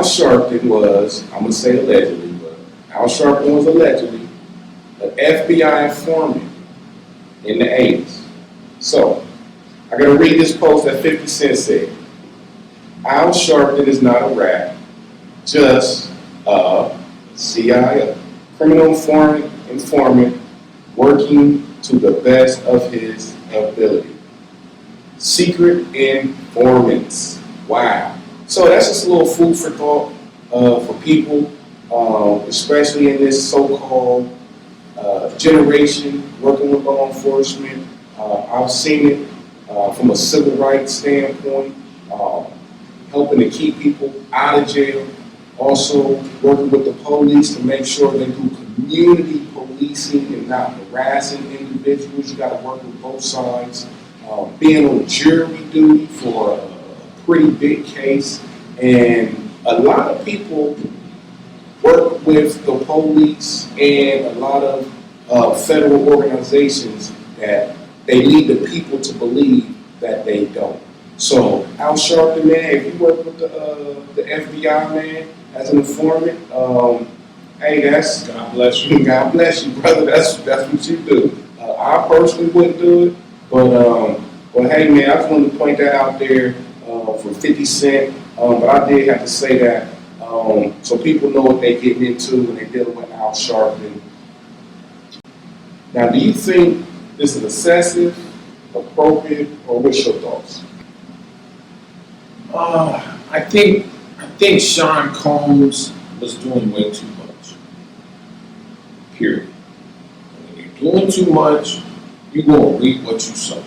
Al Sharpton was, I'm going to say allegedly, but Al Sharpton was allegedly an FBI informant in the 80s. So, I got to read this post that 50 Cent said. Al Sharpton is not a rat, just a CIA, criminal informant working to the best of his ability. Secret informants. Wow. So that's just a little food for thought for people, especially in this so-called generation working with law enforcement. I've seen it from a civil rights standpoint, helping to keep people out of jail. Also working with the police to make sure they do community policing and not harassing individuals. You got to work with both sides. Being on jury duty for a pretty big case. And a lot of people work with the police and a lot of federal organizations that they lead the people to believe that they don't. So, Al Sharpton, man, if you work with the FBI, man, as an informant, hey, that's God bless you. God bless you, brother. That's what you do. I personally wouldn't do it, but hey, man, I just wanted to point that out there for 50 Cent. But I did have to say that so people know what they're getting into when they're dealing with Al Sharpton. Now, do you think this is excessive, appropriate, or what's your thoughts? I think Sean Combs was doing way too much. Period. When you're doing too much, you're gonna reap what you sow.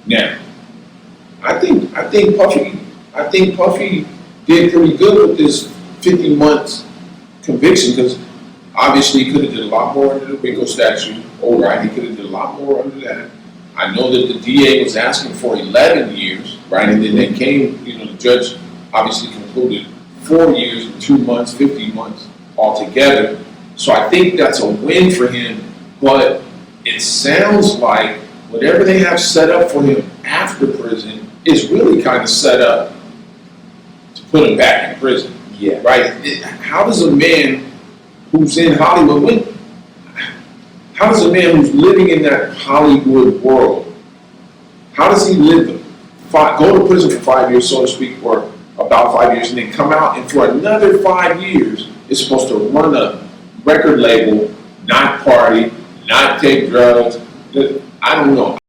Now, I think Puffy did pretty good with this 50 months conviction because obviously he could have did a lot more under the RICO statute. All right, he could have did a lot more under that. I know that the DA was asking for 11 years, right? And then they came, the judge obviously concluded 4 years and 2 months, 50 months altogether. So I think that's a win for him, but it sounds like whatever they have set up for him after prison is really kind of set up to put him back in prison. Yeah. Right? How does a man who's in Hollywood, how does a man who's living in that Hollywood world, how does he go to prison for 5 years, so to speak, or about 5 years, and then come out and for another 5 years is supposed to run a record label, not party, not take drugs? I don't know.